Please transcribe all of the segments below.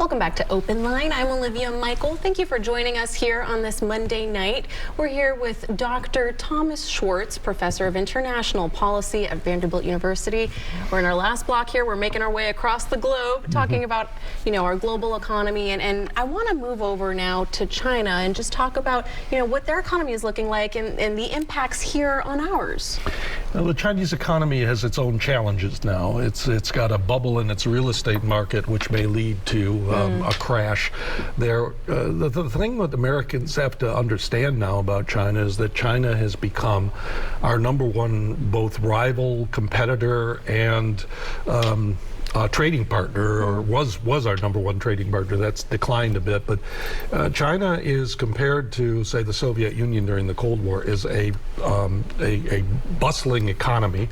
Welcome back to OpenLine. I'm Olivia Michael. Thank you for joining us here on this Monday night. We're here with Dr. Thomas Schwartz, Professor of International Policy at Vanderbilt University. We're in our last block here. We're making our way across the globe, talking about, our global economy. And I want to move over now to China and just talk about, what their economy is looking like and the impacts here on ours. Well, the Chinese economy has its own challenges now. It's got a bubble in its real estate market, which may lead to a crash there. The thing that Americans have to understand now about China is that China has become our #1 both rival, competitor, and trading partner, or was our #1 trading partner. That's declined a bit, but China is, compared to, say, the Soviet Union during the Cold War, is a bustling economy.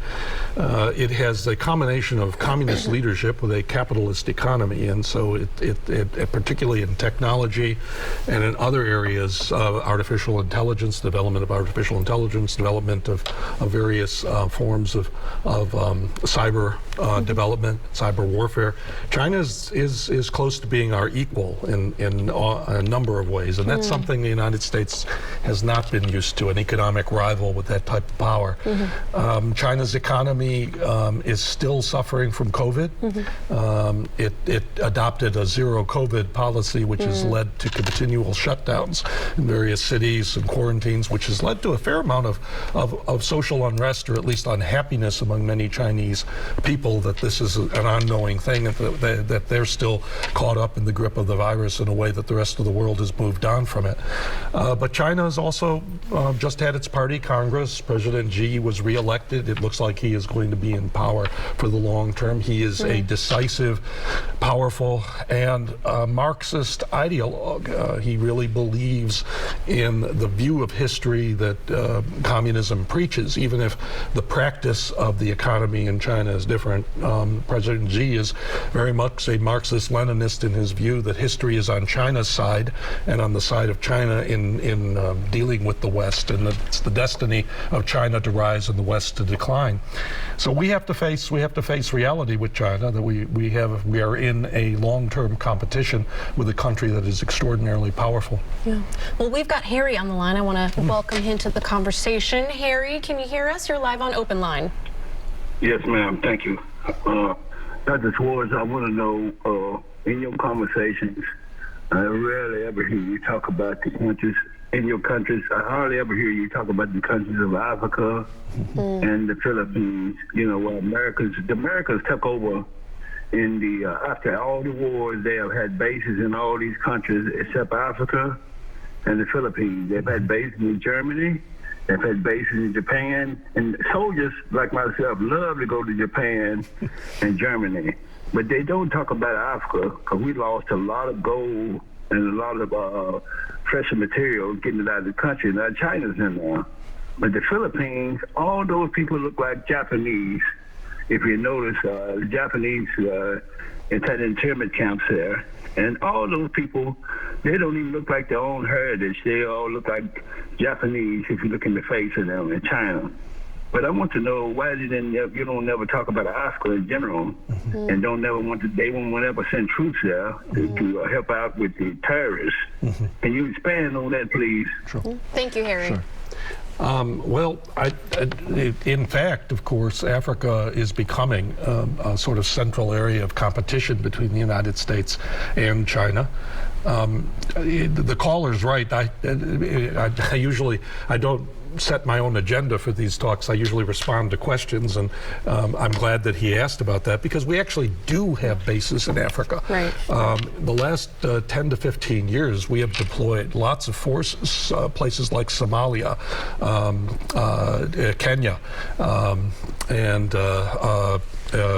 It has a combination of communist leadership with a capitalist economy, and so it particularly in technology and in other areas, artificial intelligence, development of artificial intelligence, development of various forms of cyber development, cyber warfare. China is close to being our equal in a number of ways, and that's something the United States has not been used to, an economic rival with that type of power. China's economy is still suffering from COVID. It adopted a zero COVID policy, which has led to continual shutdowns in various cities and quarantines, which has led to a fair amount of social unrest, or at least unhappiness among many Chinese people, that this is an ongoing thing, and that they're still caught up in the grip of the virus in a way that the rest of the world has moved on from it. But China has also just had its party Congress. President Xi was reelected. It looks like he is going to be in power for the long term. He is a decisive, powerful, and Marxist ideologue. He really believes in the view of history that communism preaches, even if the practice of the economy in China is different. President Xi is very much a Marxist-Leninist in his view that history is on China's side and on the side of China in dealing with the West, and that it's the destiny of China to rise and the West to decline. So we have to face reality with China, that we are in a long-term competition with a country that is extraordinarily powerful. Yeah. Well, we've got Harry on the line. I want to welcome him to the conversation. Harry, can you hear us? You're live on OpenLine. Yes, ma'am. Thank you. Dr. Schwartz, I want to know, in your conversations, I rarely ever hear you talk about the countries, in your countries, I hardly ever hear you talk about the countries of Africa and the Philippines, where the Americans took over in the, after all the wars. They have had bases in all these countries except Africa and the Philippines. They've had bases in Germany. They've had bases in Japan, and soldiers like myself love to go to Japan and Germany. But they don't talk about Africa, because we lost a lot of gold and a lot of precious material getting it out of the country. Now China's in there. But the Philippines, all those people look like Japanese. If you notice, the Japanese internment camps there. And all those people, they don't even look like their own heritage. They all look like Japanese if you look in the face of them in China. But I want to know why you don't never talk about Africa in general, and they won't ever send troops there to help out with the terrorists. Can you expand on that, please? Sure. Thank you, Harry. Sure. Well, in fact, of course, Africa is becoming a sort of central area of competition between the United States and China. The caller's right. I don't set my own agenda for these talks. I usually respond to questions, and I'm glad that he asked about that, because we actually do have bases in Africa. Right. The last 10 to 15 years, we have deployed lots of forces, places like Somalia, Kenya, and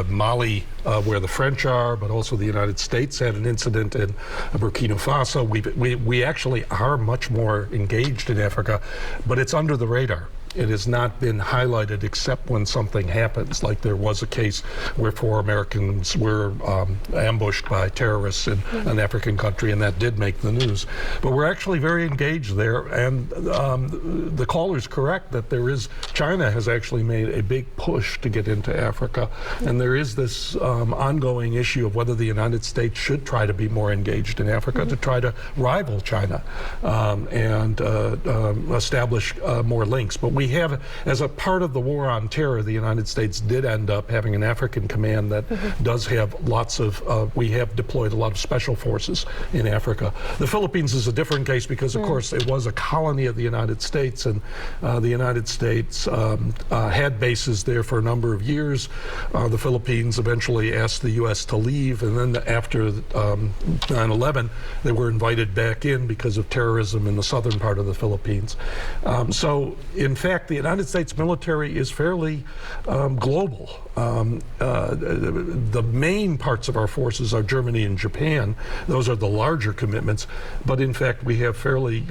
Mali, where the French are, but also the United States had an incident in Burkina Faso. We actually are much more engaged in Africa, but it's under the radar. it has not been highlighted except when something happens, like there was a case where 4 Americans were ambushed by terrorists in an African country, and that did make the news. But we're actually very engaged there, and the caller's correct that China has actually made a big push to get into Africa, and there is this ongoing issue of whether the United States should try to be more engaged in Africa to try to rival China and establish more links. But we have, as a part of the war on terror, the United States did end up having an African command that does have lots of, we have deployed a lot of special forces in Africa. The Philippines is a different case because, of course, it was a colony of the United States, and the United States had bases there for a number of years. The Philippines eventually asked the U.S. to leave, and then after 9/11, they were invited back in because of terrorism in the southern part of the Philippines. So, in fact, the United States military is fairly global. The main parts of our forces are Germany and Japan. Those are the larger commitments. But in fact, we have fairly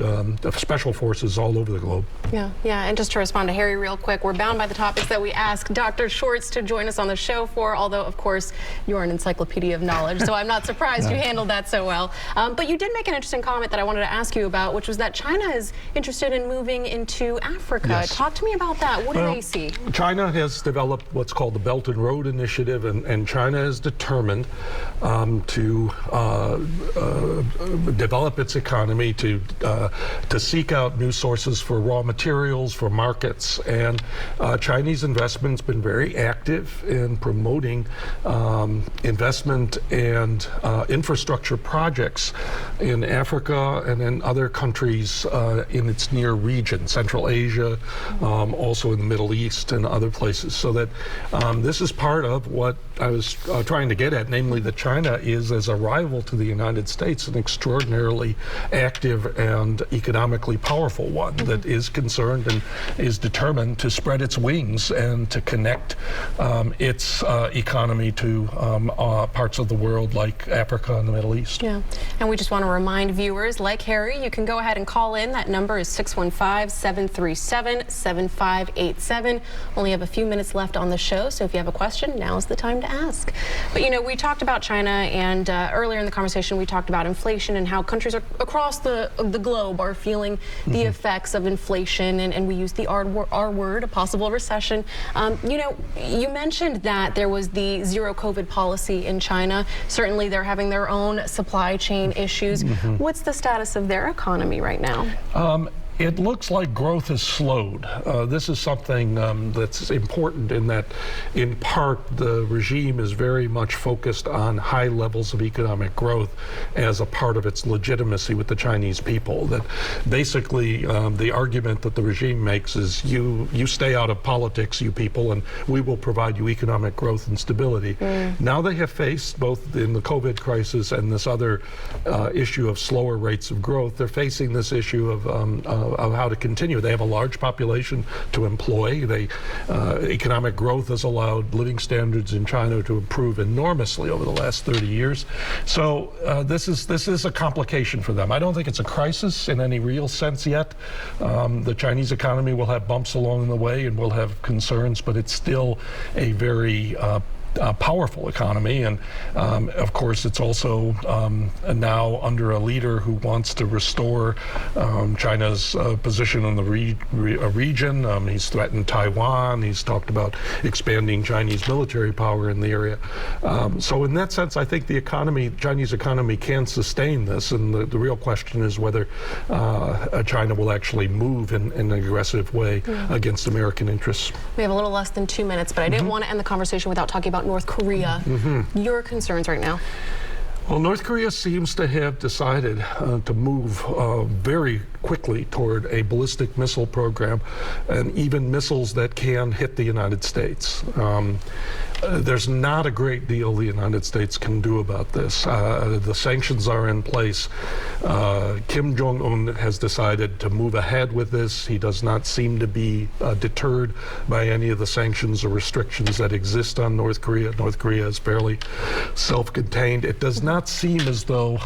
special forces all over the globe. Yeah. And just to respond to Harry real quick, we're bound by the topics that we ask Dr. Schwartz to join us on the show for, although, of course, you're an encyclopedia of knowledge, so I'm not surprised you handled that so well. But you did make an interesting comment that I wanted to ask you about, which was that China is interested in moving into Africa. Yes. Talk to me about that. What do they see? China has developed what's called the Belt and Road Initiative, and China is determined to develop its economy, to seek out new sources for raw materials, for markets. And Chinese investment's been very active in promoting investment and infrastructure projects in Africa and in other countries in its near region, Central Asia, also in the Middle East and other places. So that this is part of what I was trying to get at, namely that China is, as a rival to the United States, an extraordinarily active and economically powerful one that is concerned and is determined to spread its wings and to connect its economy to parts of the world like Africa and the Middle East. Yeah, and we just want to remind viewers, like Harry, you can go ahead and call in. That number is 615-737-7587. Only have a few minutes left on the show, so if you have a question, now's the time to ask. But, you know, we talked about China, and earlier in the conversation we talked about inflation and how countries across the globe are feeling the effects of inflation, and we use the R word, a possible recession. You know, you mentioned that there was the zero COVID policy in China. Certainly they're having their own supply chain issues. What's the status of their economy right now? It looks like growth has slowed. This is something that's important in that, in part, the regime is very much focused on high levels of economic growth as a part of its legitimacy with the Chinese people. That basically the argument that the regime makes is you stay out of politics, you people, and we will provide you economic growth and stability. Now they have faced, both in the COVID crisis and this other issue of slower rates of growth, they're facing this issue of how to continue. They have a large population to employ. Economic growth has allowed living standards in China to improve enormously over the last 30 years. So this is a complication for them. I don't think it's a crisis in any real sense yet. The Chinese economy will have bumps along the way and will have concerns, but it's still a very powerful economy, and of course it's also now under a leader who wants to restore China's position in the region. He's threatened Taiwan. He's talked about expanding Chinese military power in the area. So in that sense, I think the Chinese economy can sustain this, and the real question is whether China will actually move in an aggressive way against American interests. We have a little less than 2 minutes, but I didn't want to end the conversation without talking about North Korea. Your concerns right now? Well, North Korea seems to have decided to move very quickly toward a ballistic missile program, and even missiles that can hit the United States. There's not a great deal the United States can do about this. The sanctions are in place. Kim Jong-un has decided to move ahead with this. He does not seem to be deterred by any of the sanctions or restrictions that exist on North Korea. North Korea is fairly self-contained. It does not seem as though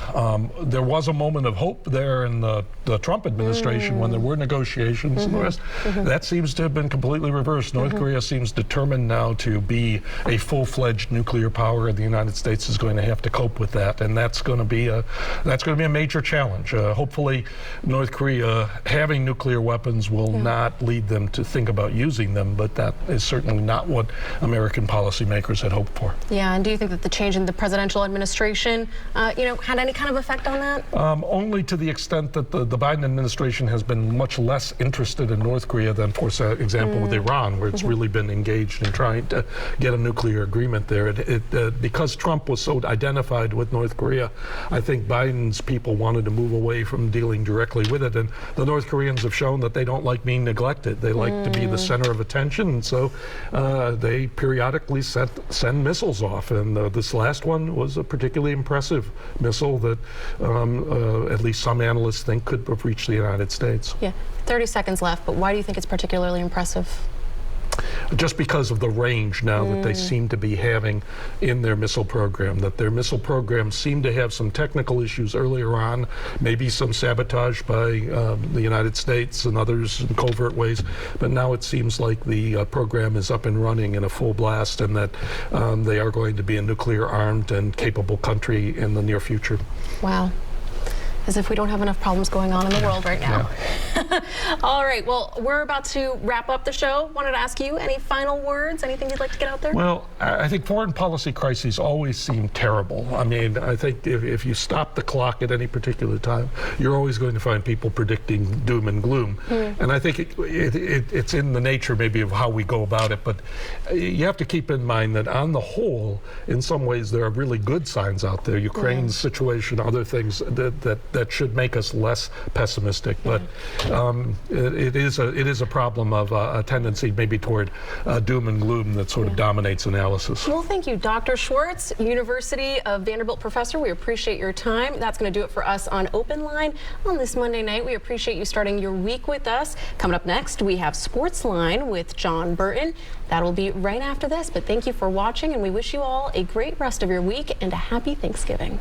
there was a moment of hope there in the Trump Trump administration when there were negotiations and the rest. That seems to have been completely reversed. North Korea seems determined now to be a full-fledged nuclear power, and the United States is going to have to cope with that, and that's going to be a major challenge. Hopefully, North Korea having nuclear weapons will not lead them to think about using them, but that is certainly not what American policymakers had hoped for. Yeah, and do you think that the change in the presidential administration, had any kind of effect on that? Only to the extent that the Biden administration has been much less interested in North Korea than, for example, with Iran, where it's really been engaged in trying to get a nuclear agreement there. Because Trump was so identified with North Korea, I think Biden's people wanted to move away from dealing directly with it, and the North Koreans have shown that they don't like being neglected. They like to be the center of attention, and so they periodically send missiles off, and this last one was a particularly impressive missile that at least some analysts think could have reached the United States. Yeah, 30 seconds left, but why do you think it's particularly impressive? Just because of the range now that they seem to be having in their missile program, that their missile program seemed to have some technical issues earlier on, maybe some sabotage by the United States and others in covert ways, but now it seems like the program is up and running in a full blast, and that they are going to be a nuclear armed and capable country in the near future. Wow. As if we don't have enough problems going on in the world right now. Yeah. All right, well, we're about to wrap up the show. Wanted to ask you, any final words, anything you'd like to get out there? Well, I think foreign policy crises always seem terrible. I mean, I think if you stop the clock at any particular time, you're always going to find people predicting doom and gloom. And I think it's in the nature maybe of how we go about it, but you have to keep in mind that on the whole, in some ways, there are really good signs out there. Ukraine's situation, other things that should make us less pessimistic, but it is a problem of a tendency maybe toward doom and gloom that sort of dominates analysis. Well, thank you, Dr. Schwartz, University of Vanderbilt professor. We appreciate your time. That's going to do it for us on OpenLine on this Monday night. We appreciate you starting your week with us. Coming up next, we have Sportsline with John Burton. That'll be right after this, but thank you for watching, and we wish you all a great rest of your week and a happy Thanksgiving.